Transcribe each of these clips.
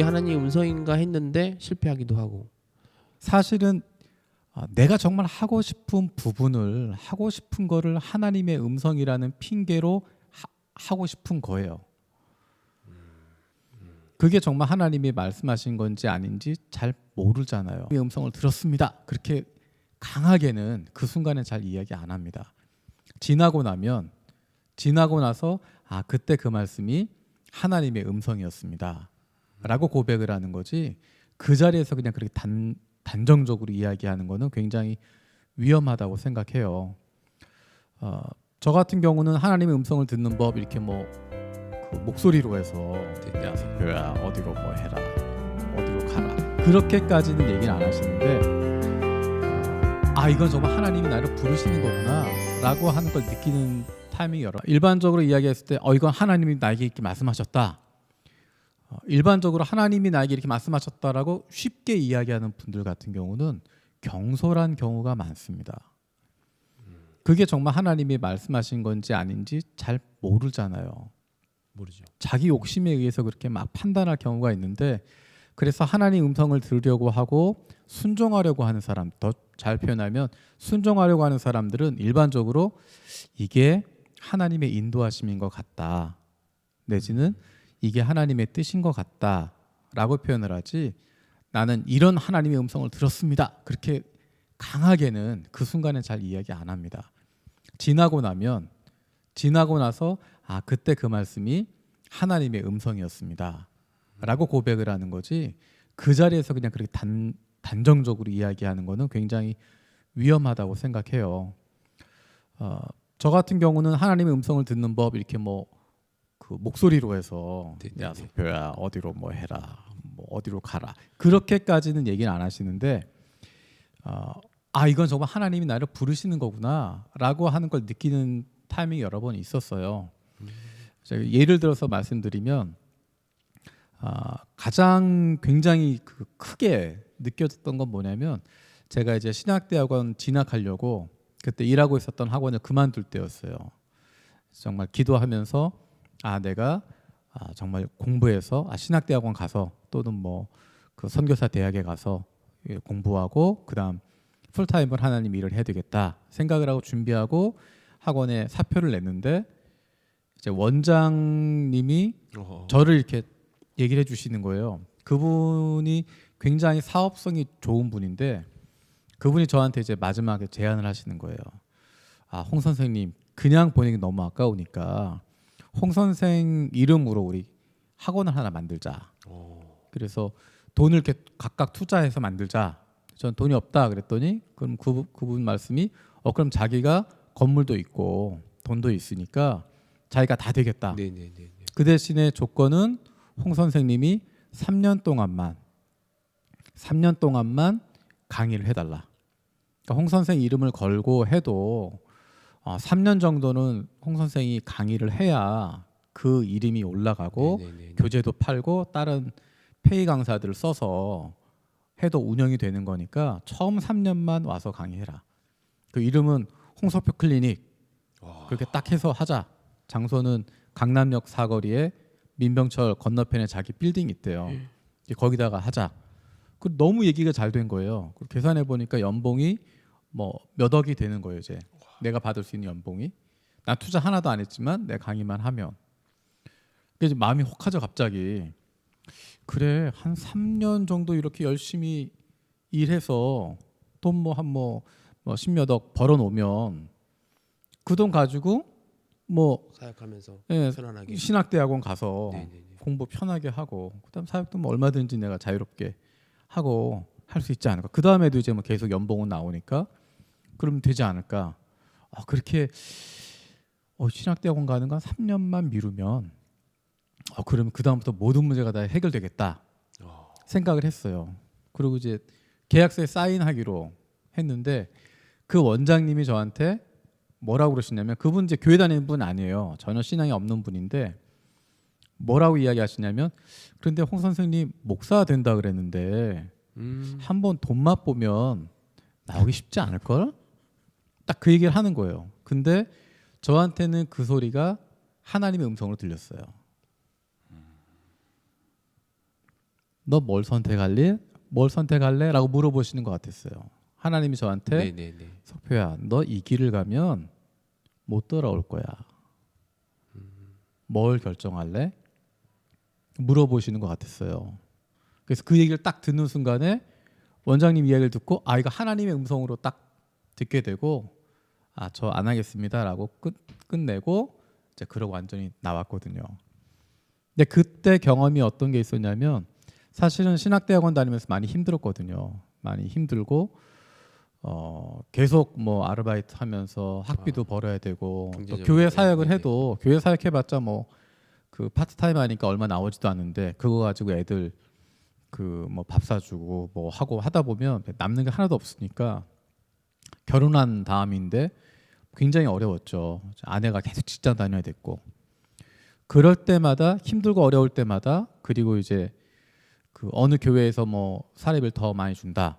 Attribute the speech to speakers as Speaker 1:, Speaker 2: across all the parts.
Speaker 1: 하나님의 음성인가 했는데 실패하기도 하고.
Speaker 2: 사실은 내가 정말 하고 싶은 부분을 하고 싶은 거를 하나님의 음성이라는 핑계로 하고 싶은 거예요. 그게 정말 하나님이 말씀하신 건지 아닌지 잘 모르잖아요. 이 음성을 들었습니다. 그렇게 강하게는 그 순간에 잘 이야기 안 합니다. 지나고 나서 그때 그 말씀이 하나님의 음성이었습니다 라고 고백을 하는 거지, 그 자리에서 그냥 그렇게 단정적으로 이야기하는 거는 굉장히 위험하다고 생각해요. 저 같은 경우는 하나님의 음성을 듣는 법 이렇게 그 목소리로 해서 야 석표야 어디로 뭐 해라 어디로 가라 그렇게까지는 얘기는 안 하시는데, 이건 정말 하나님이 나를 부르시는 거구나 라고 하는 걸 느끼는 타이밍이 여러. 일반적으로 이야기했을 때 이건 하나님이 나에게 이렇게 말씀하셨다, 일반적으로 하나님이 나에게 이렇게 말씀하셨다라고 쉽게 이야기하는 분들 같은 경우는 경솔한 경우가 많습니다. 그게 정말 하나님이 말씀하신 건지 아닌지 잘 모르잖아요.
Speaker 1: 모르죠.
Speaker 2: 자기 욕심에 의해서 그렇게 막 판단할 경우가 있는데, 그래서 하나님 음성을 들으려고 하고 순종하려고 하는 사람, 더 잘 표현하면 순종하려고 하는 사람들은 일반적으로 이게 하나님의 인도하심인 것 같다, 내지는 이게 하나님의 뜻인 것 같다라고 표현을 하지, 나는 이런 하나님의 음성을 들었습니다 그렇게 강하게는 그 순간에 잘 이야기 안 합니다. 지나고 나서 그때 그 말씀이 하나님의 음성이었습니다 라고 고백을 하는 거지, 그 자리에서 그냥 그렇게 단정적으로 이야기하는 거는 굉장히 위험하다고 생각해요. 저 같은 경우는 하나님의 음성을 듣는 법 이렇게 그 목소리로 해서 야 석표야 어디로 뭐 해라 뭐 어디로 가라 그렇게까지는 얘기는 안 하시는데, 이건 정말 하나님이 나를 부르시는 거구나 라고 하는 걸 느끼는 타이밍이 여러 번 있었어요. 제가 예를 들어서 말씀드리면, 가장 굉장히 크게 느껴졌던 건 뭐냐면, 제가 이제 신학대학원 진학하려고 그때 일하고 있었던 학원을 그만둘 때였어요. 정말 기도하면서 내가 정말 공부해서 신학대학원 가서 또는 그 선교사 대학에 가서 공부하고 그다음 풀타임을 하나님 일을 해야 되겠다 생각을 하고 준비하고 학원에 사표를 냈는데, 이제 원장님이 저를 이렇게 얘기를 해주시는 거예요. 그분이 굉장히 사업성이 좋은 분인데, 그분이 저한테 이제 마지막에 제안을 하시는 거예요. 홍 선생님 그냥 보내기 너무 아까우니까 홍 선생 이름으로 우리 학원을 하나 만들자. 그래서 돈을 이렇게 각각 투자해서 만들자. 전 돈이 없다 그랬더니, 그럼 그분 말씀이 그럼 자기가 건물도 있고 돈도 있으니까 자기가 다 되겠다.
Speaker 1: 네네네.
Speaker 2: 그 대신에 조건은 홍 선생님이 3년 동안만 강의를 해달라. 그러니까 홍 선생 이름을 걸고 해도 3년 정도는 홍 선생이 강의를 해야 그 이름이 올라가고
Speaker 1: 네네네.
Speaker 2: 교재도 팔고 다른 페이 강사들을 써서 해도 운영이 되는 거니까 처음 3년만 와서 강의해라. 그 이름은 홍석표 클리닉. 그렇게 딱 해서 하자. 장소는 강남역 사거리에 민병철 건너편에 자기 빌딩이 있대요. 거기다가 하자. 너무 얘기가 잘 된 거예요. 계산해 보니까 연봉이 몇 억이 되는 거예요. 이제 내가 받을 수 있는 연봉이. 난 투자 하나도 안 했지만 내 강의만 하면. 그래서 마음이 혹하죠 갑자기. 그래 한 3년 정도 이렇게 열심히 일해서 돈 한 10몇 억 벌어놓으면 그 돈 가지고
Speaker 1: 사역하면서
Speaker 2: 예,
Speaker 1: 편안하게
Speaker 2: 신학대학원 가서
Speaker 1: 네네네.
Speaker 2: 공부 편하게 하고 그다음 사역도 얼마든지 내가 자유롭게 하고 할 수 있지 않을까. 그 다음에도 이제 계속 연봉은 나오니까 그러면 되지 않을까. 그렇게 신학대학원 가는 건 3년만 미루면 그러면 그 다음부터 모든 문제가 다 해결되겠다 생각을 했어요. 그리고 이제 계약서에 사인하기로 했는데, 그 원장님이 저한테 뭐라고 그러시냐면, 그분 이제 교회 다니는 분 아니에요. 전혀 신앙이 없는 분인데 뭐라고 이야기하시냐면, 그런데 홍 선생님 목사 된다 그랬는데 한번 돈 맛보면 나오기 쉽지 않을걸? 딱 그 얘기를 하는 거예요. 근데 저한테는 그 소리가 하나님의 음성으로 들렸어요. 너 뭘 선택할래? 뭘 선택할래? 라고 물어보시는 것 같았어요. 하나님이 저한테
Speaker 1: 네네네.
Speaker 2: 석표야, 너 이 길을 가면 못 돌아올 거야. 뭘 결정할래? 물어보시는 것 같았어요. 그래서 그 얘기를 딱 듣는 순간에 원장님 이야기를 듣고 아 이거 하나님의 음성으로 딱 듣게 되고 아 저 안 하겠습니다라고 끝내고 이제 그러고 완전히 나왔거든요. 근데 그때 경험이 어떤 게 있었냐면 사실은 신학대학원 다니면서 많이 힘들었거든요. 많이 힘들고 계속 뭐 아르바이트 하면서 학비도 벌어야 되고 또
Speaker 1: 경제적으로.
Speaker 2: 교회 사역을
Speaker 1: 네네.
Speaker 2: 해도 교회 사역해봤자 뭐 그 파트타임 하니까 얼마 나오지도 않는데 그거 가지고 애들 그 뭐 밥 사주고 뭐 하고 하다 보면 남는 게 하나도 없으니까 결혼한 다음인데 굉장히 어려웠죠. 아내가 계속 직장 다녀야 됐고 그럴 때마다 힘들고 어려울 때마다 그리고 이제 그 어느 교회에서 뭐 사례비를 더 많이 준다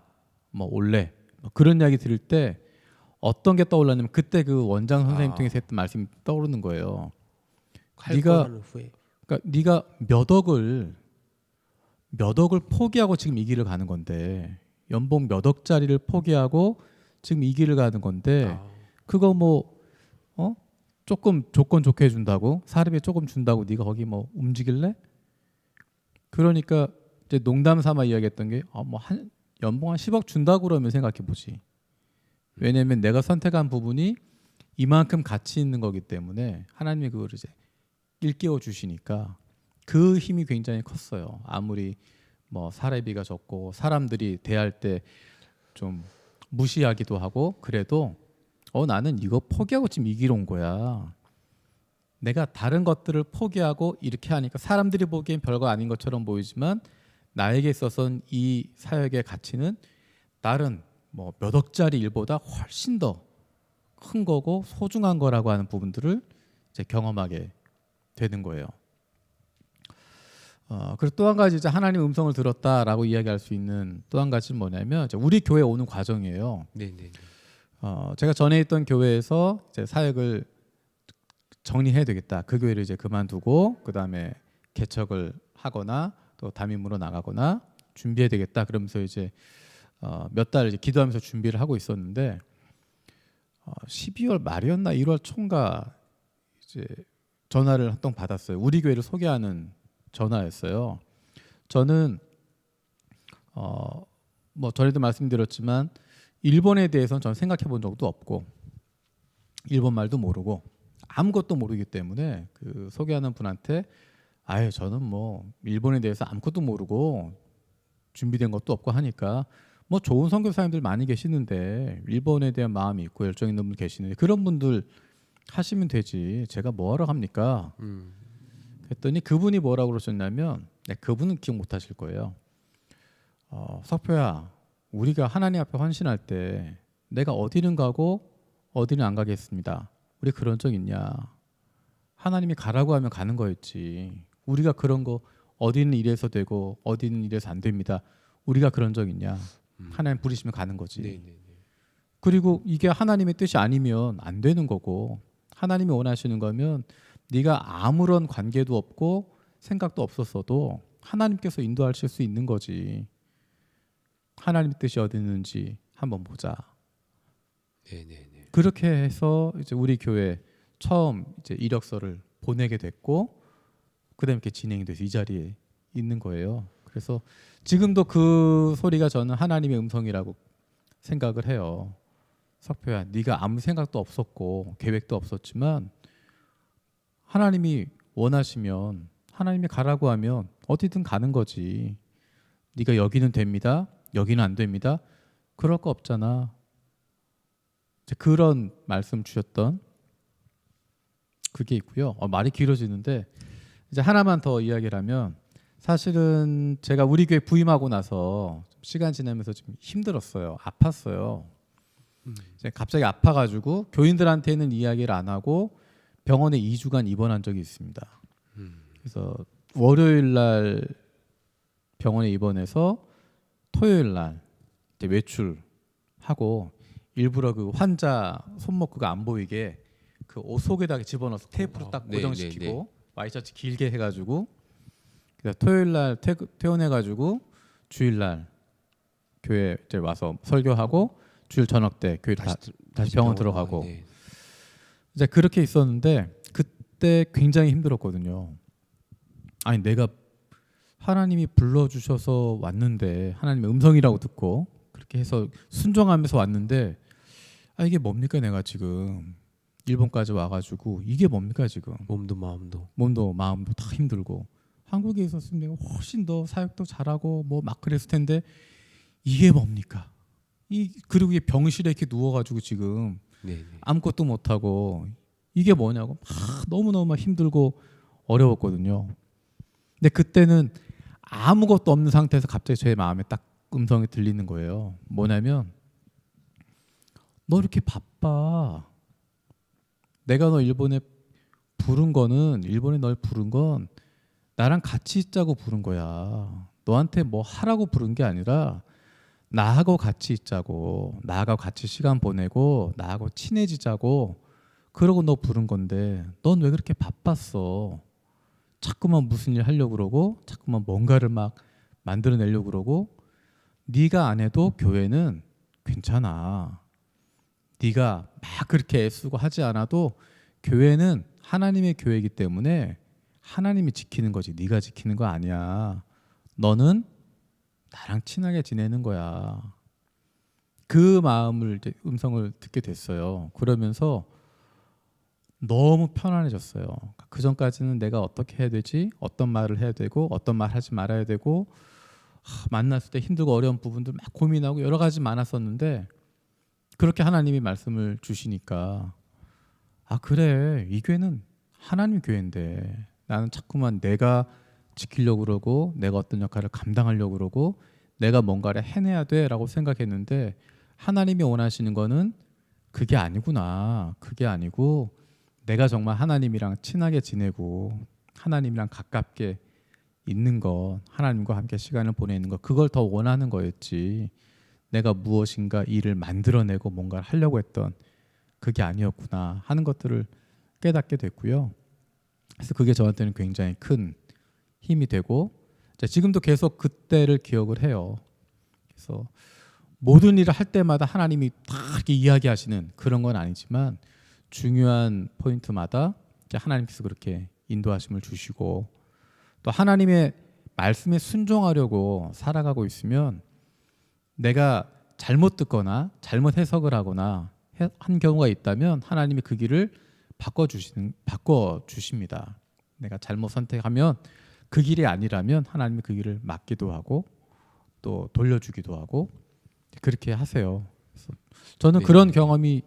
Speaker 2: 뭐 올래 뭐 그런 이야기 들을 때 어떤 게 떠올랐냐면 그때 그 원장 선생님 통해서 했던 말씀이 떠오르는 거예요.
Speaker 1: 할
Speaker 2: 네가
Speaker 1: 거라는 후회.
Speaker 2: 그러니까 네가 몇 억을 포기하고 지금 이 길을 가는 건데 연봉 몇 억짜리를 포기하고 지금 이 길을 가는 건데
Speaker 1: 아,
Speaker 2: 그거 뭐 조금 조건 좋게 해준다고 사례비 조금 준다고 네가 거기 뭐 움직일래? 그러니까 이제 농담 삼아 이야기했던 게 뭐 한 연봉 한 10억 준다고 그러면 생각해 보지. 왜냐면 내가 선택한 부분이 이만큼 가치 있는 거기 때문에 하나님이 그걸 이제 일깨워 주시니까 그 힘이 굉장히 컸어요. 아무리 뭐 사례비가 적고 사람들이 대할 때 좀 무시하기도 하고 그래도 나는 이거 포기하고 지금 이 길 온 거야. 내가 다른 것들을 포기하고 이렇게 하니까 사람들이 보기엔 별거 아닌 것처럼 보이지만 나에게 있어서는 이 사역의 가치는 다른 뭐 몇 억짜리 일보다 훨씬 더 큰 거고 소중한 거라고 하는 부분들을 이제 경험하게 되는 거예요. 그리고 또 한 가지 이제 하나님 음성을 들었다라고 이야기할 수 있는 또 한 가지는 뭐냐면 이제 우리 교회 오는 과정이에요.
Speaker 1: 네네네.
Speaker 2: 제가 전에 있던 교회에서 이제 사역을 정리해야 되겠다. 그 교회를 이제 그만두고 그 다음에 개척을 하거나 또 담임으로 나가거나 준비해야 되겠다. 그러면서 이제 몇 달 이제 기도하면서 준비를 하고 있었는데 12월 말이었나 1월 초인가 이제 전화를 한 통 받았어요. 우리 교회를 소개하는 전화였어요. 저는 뭐 전에도 말씀드렸지만 일본에 대해서는 저는 생각해 본 적도 없고 일본 말도 모르고 아무것도 모르기 때문에 그 소개하는 분한테 아예 저는 뭐 일본에 대해서 아무것도 모르고 준비된 것도 없고 하니까 뭐 좋은 선교사님들 많이 계시는데 일본에 대한 마음이 있고 열정 있는 분 계시는데 그런 분들 하시면 되지 제가 뭐하러 합니까? 그랬더니 그분이 뭐라고 그러셨냐면 그분은 기억 못 하실 거예요. 석표야 우리가 하나님 앞에 헌신할 때 내가 어디는 가고 어디는 안 가겠습니다. 우리 그런 적 있냐? 하나님이 가라고 하면 가는 거였지. 우리가 그런 거 어디는 이래서 되고 어디는 이래서 안 됩니다. 우리가 그런 적 있냐? 하나님 부르시면 가는 거지.
Speaker 1: 네네네.
Speaker 2: 그리고 이게 하나님의 뜻이 아니면 안 되는 거고 하나님이 원하시는 거면 네가 아무런 관계도 없고 생각도 없었어도 하나님께서 인도하실 수 있는 거지. 하나님의 뜻이 어디 있는지 한번 보자.
Speaker 1: 네네네.
Speaker 2: 그렇게 해서 이제 우리 교회 처음 이제 이력서를 보내게 됐고 그다음에 이렇게 진행이 돼서 이 자리에 있는 거예요. 그래서 지금도 그 소리가 저는 하나님의 음성이라고 생각을 해요. 석표야, 네가 아무 생각도 없었고 계획도 없었지만 하나님이 원하시면 하나님이 가라고 하면 어디든 가는 거지. 네가 여기는 됩니다. 여기는 안 됩니다. 그럴 거 없잖아. 이제 그런 말씀 주셨던 그게 있고요. 말이 길어지는데 이제 하나만 더 이야기를 하면 사실은 제가 우리 교회 부임하고 나서 시간 지나면서 좀 힘들었어요. 아팠어요. 이제 갑자기 아파가지고 교인들한테는 이야기를 안 하고 병원에 2주간 입원한 적이 있습니다. 그래서 월요일 날 병원에 입원해서 토요일 날 이제 외출하고 일부러 그 환자 손목 그거 안 보이게 그 옷 속에다가 집어넣어서 테이프로 딱
Speaker 1: 네,
Speaker 2: 고정시키고
Speaker 1: 네, 네.
Speaker 2: 와이셔츠 길게 해가지고 그래서 토요일 날 퇴원해가지고 주일 날 교회 이제 와서 설교하고 주일 저녁 때 교회 다시 병원 들어가고
Speaker 1: 네.
Speaker 2: 이제 그렇게 있었는데 그때 굉장히 힘들었거든요. 아니 내가 하나님이 불러주셔서 왔는데 하나님의 음성이라고 듣고 그렇게 해서 순종하면서 왔는데 이게 뭡니까 내가 지금 일본까지 와가지고 이게 뭡니까 지금
Speaker 1: 몸도 마음도.
Speaker 2: 몸도 마음도 다 힘들고 한국에 있었으면 내가 훨씬 더 사역도 잘하고 뭐 막 그랬을 텐데 이게 뭡니까 그리고 이 병실에 이렇게 누워가지고 지금
Speaker 1: 네, 네.
Speaker 2: 아무것도 못하고 이게 뭐냐고 막 너무너무 막 힘들고 어려웠거든요. 근데 그때는 아무것도 없는 상태에서 갑자기 제 마음에 딱 음성이 들리는 거예요. 뭐냐면 너 이렇게 바빠. 내가 너 일본에 일본에 널 부른 건 나랑 같이 있자고 부른 거야. 너한테 뭐 하라고 부른 게 아니라 나하고 같이 있자고, 나하고 같이 시간 보내고, 나하고 친해지자고 그러고 너 부른 건데 넌 왜 그렇게 바빴어? 자꾸만 무슨 일 하려고 그러고 자꾸만 뭔가를 막 만들어내려고 그러고 네가 안 해도 교회는 괜찮아. 네가 막 그렇게 애쓰고 하지 않아도 교회는 하나님의 교회이기 때문에 하나님이 지키는 거지 네가 지키는 거 아니야. 너는 나랑 친하게 지내는 거야. 그 마음을 이제 음성을 듣게 됐어요. 그러면서 너무 편안해졌어요. 그 전까지는 내가 어떻게 해야 되지? 어떤 말을 해야 되고 어떤 말 하지 말아야 되고 만났을 때 힘들고 어려운 부분들 막 고민하고 여러 가지 많았었는데 그렇게 하나님이 말씀을 주시니까 그래 이 교회는 하나님 교회인데 나는 자꾸만 내가 지키려고 그러고 내가 어떤 역할을 감당하려고 그러고 내가 뭔가를 해내야 돼라고 생각했는데 하나님이 원하시는 거는 그게 아니구나. 그게 아니고 내가 정말 하나님이랑 친하게 지내고 하나님이랑 가깝게 있는 것, 하나님과 함께 시간을 보내는 것, 그걸 더 원하는 거였지. 내가 무엇인가 일을 만들어내고 뭔가를 하려고 했던 그게 아니었구나 하는 것들을 깨닫게 됐고요. 그래서 그게 저한테는 굉장히 큰 힘이 되고 지금도 계속 그때를 기억을 해요. 그래서 모든 일을 할 때마다 하나님이 다 이렇게 이야기하시는 그런 건 아니지만 중요한 포인트마다 하나님께서 그렇게 인도하심을 주시고 또 하나님의 말씀에 순종하려고 살아가고 있으면 내가 잘못 듣거나 잘못 해석을 하거나 한 경우가 있다면 하나님이 그 길을 바꿔주십니다. 내가 잘못 선택하면 그 길이 아니라면 하나님이 그 길을 막기도 하고 또 돌려주기도 하고 그렇게 하세요. 그래서 저는
Speaker 1: 네.
Speaker 2: 그런 경험이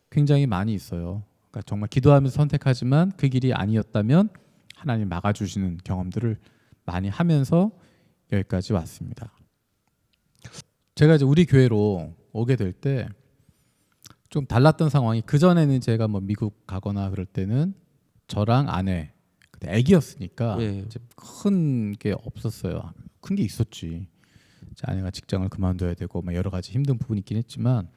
Speaker 2: 굉장히 많이 있어요. 그러니까 정말 기도하면서 선택하지만 그 길이 아니었다면 하나님 막아주시는 경험들을 많이 하면서 여기까지 왔습니다. 제가 이제 우리 교회로 오게 될 때 좀 달랐던 상황이 그 전에는 제가 뭐 미국 가거나 그럴 때는 저랑 아내 그때 아기였으니까
Speaker 1: 네.
Speaker 2: 이제 큰 게 없었어요. 큰 게 있었지. 이제 아내가 직장을 그만둬야 되고 막 여러 가지 힘든 부분이 있긴 했지만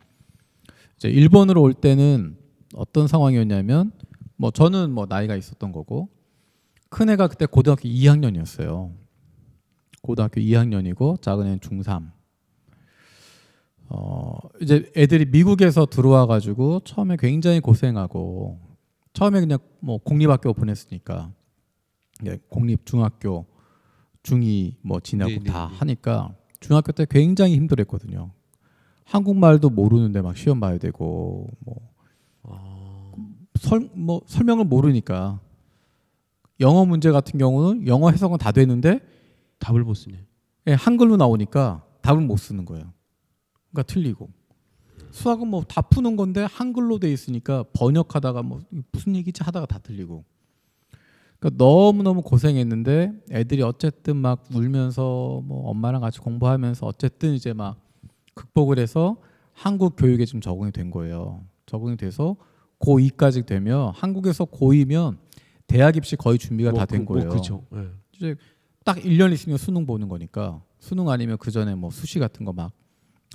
Speaker 2: 이제 일본으로 올 때는 어떤 상황이었냐면 뭐 저는 뭐 나이가 있었던 거고 큰 애가 그때 고등학교 2학년이었어요. 고등학교 2학년이고 작은 애는 중3. 이제 애들이 미국에서 들어와 가지고 처음에 굉장히 고생하고 처음에 그냥 뭐 공립학교 보냈으니까 공립 중학교 중2 뭐 지나고
Speaker 1: 네네네.
Speaker 2: 다 하니까 중학교 때 굉장히 힘들었거든요. 한국말도 모르는데 막 시험 봐야 되고 뭐 설명을 모르니까 영어 문제 같은 경우는 영어 해석은 다 되는데
Speaker 1: 답을 못 쓰네.
Speaker 2: 한글로 나오니까 답을 못 쓰는 거예요. 그러니까 틀리고 수학은 뭐 다 푸는 건데 한글로 돼 있으니까 번역하다가 뭐 무슨 얘기지 하다가 다 틀리고 그러니까 너무너무 고생했는데 애들이 어쨌든 막 울면서 뭐 엄마랑 같이 공부하면서 어쨌든 이제 막 극복을 해서 한국 교육에 좀 적응이 된 거예요. 적응이 돼서 고2까지 되면 한국에서 고2면 대학 입시 거의 준비가 다 된 거예요.
Speaker 1: 그렇죠. 네.
Speaker 2: 이제 딱 1년 있으면 수능 보는 거니까 수능 아니면 그 전에 뭐 수시 같은 거 막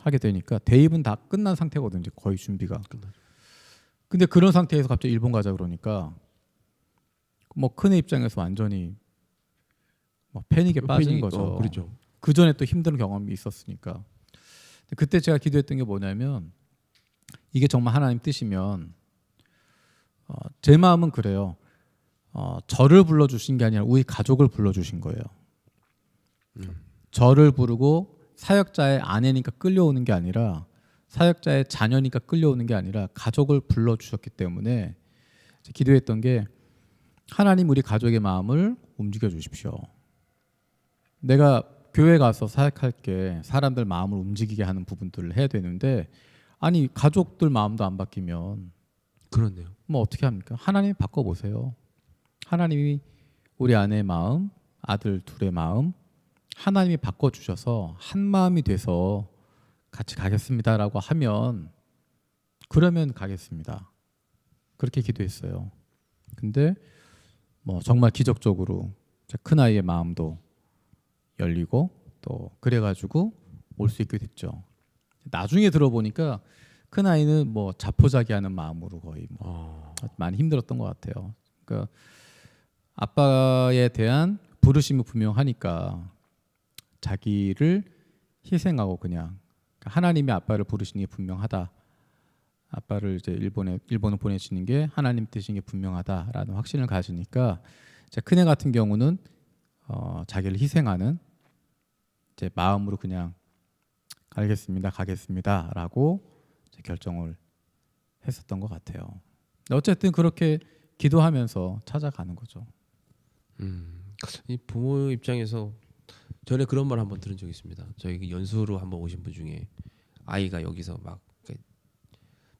Speaker 2: 하게 되니까 대입은 다 끝난 상태거든요. 이제 거의 준비가. 근데 그런 상태에서 갑자기 일본 가자 그러니까 뭐 큰애 입장에서 완전히 뭐 패닉에 빠지는
Speaker 1: 패닉,
Speaker 2: 거죠.
Speaker 1: 그렇죠.
Speaker 2: 그 전에 또 힘든 경험이 있었으니까. 그때 제가 기도했던 게 뭐냐면 이게 정말 하나님 뜻이면 제 마음은 그래요. 저를 불러주신 게 아니라 우리 가족을 불러주신 거예요. 저를 부르고 사역자의 아내니까 끌려오는 게 아니라 사역자의 자녀니까 끌려오는 게 아니라 가족을 불러주셨기 때문에 기도했던 게 하나님 우리 가족의 마음을 움직여 주십시오. 내가 교회 가서 사역할게 사람들 마음을 움직이게 하는 부분들을 해야 되는데 아니 가족들 마음도 안 바뀌면
Speaker 1: 그렇네요.
Speaker 2: 뭐 어떻게 합니까? 하나님이 바꿔보세요. 하나님이 우리 아내의 마음, 아들 둘의 마음 하나님이 바꿔주셔서 한 마음이 돼서 같이 가겠습니다라고 하면 그러면 가겠습니다. 그렇게 기도했어요. 근데 뭐 정말 기적적으로 제 큰아이의 마음도 열리고 또 그래가지고 올 수 있게 됐죠. 나중에 들어보니까 큰아이는 뭐 자포자기하는 마음으로 거의 뭐 많이 힘들었던 것 같아요. 그러니까 아빠에 대한 부르심이 분명하니까 자기를 희생하고 그냥 하나님이 아빠를 부르시는 게 분명하다. 아빠를 이제 일본을 보내시는 게 하나님 뜻인 게 분명하다라는 확신을 가지니까 이제 큰애 같은 경우는 자기를 희생하는 이제 마음으로 그냥 알겠습니다, 가겠습니다라고 이제 결정을 했었던 것 같아요. 어쨌든 그렇게 기도하면서 찾아가는 거죠.
Speaker 1: 이 부모 입장에서 전에 그런 말 한번 들은 적이 있습니다. 저희 연수로 한번 오신 분 중에 아이가 여기서 막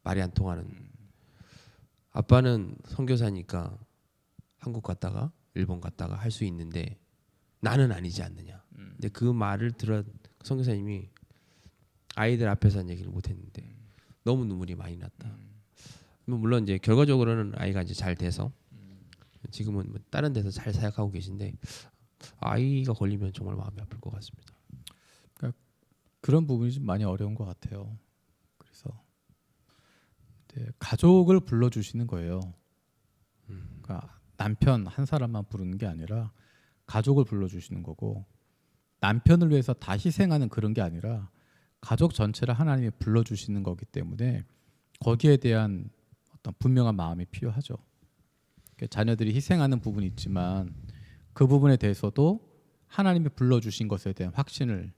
Speaker 1: 말이 안 통하는 아빠는 선교사니까 한국 갔다가 일본 갔다가 할 수 있는데 나는 아니지 않느냐. 근데 그 말을 들은 선교사님이 아이들 앞에서는 얘기를 못했는데 너무 눈물이 많이 났다. 물론 이제 결과적으로는 아이가 이제 잘 돼서 지금은 뭐 다른 데서 잘 사역하고 계신데 아이가 걸리면 정말 마음이 아플 것 같습니다.
Speaker 2: 그러니까 그런 부분이 좀 많이 어려운 것 같아요. 그래서 가족을 불러주시는 거예요. 그러니까 남편 한 사람만 부르는 게 아니라 가족을 불러주시는 거고 남편을 위해서 다 희생하는 그런 게 아니라 가족 전체를 하나님이 불러주시는 거기 때문에 거기에 대한 어떤 분명한 마음이 필요하죠. 그러니까 자녀들이 희생하는 부분이 있지만 그 부분에 대해서도 하나님이 불러주신 것에 대한 확신을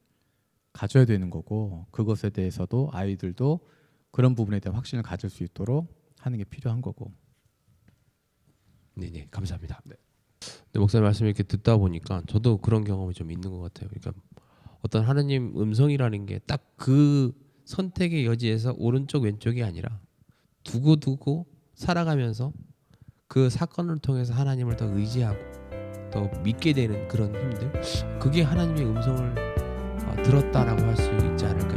Speaker 2: 가져야 되는 거고 그것에 대해서도 아이들도 그런 부분에 대한 확신을 가질 수 있도록 하는 게 필요한 거고.
Speaker 1: 네네, 감사합니다. 네. 목사님 말씀 이렇게 듣다 보니까 저도 그런 경험이 좀 있는 것 같아요. 그러니까 어떤 하나님 음성이라는 게 딱 그 선택의 여지에서 오른쪽 왼쪽이 아니라 두고두고 살아가면서 그 사건을 통해서 하나님을 더 의지하고 더 믿게 되는 그런 힘들, 그게 하나님의 음성을 들었다라고 할 수 있지 않을까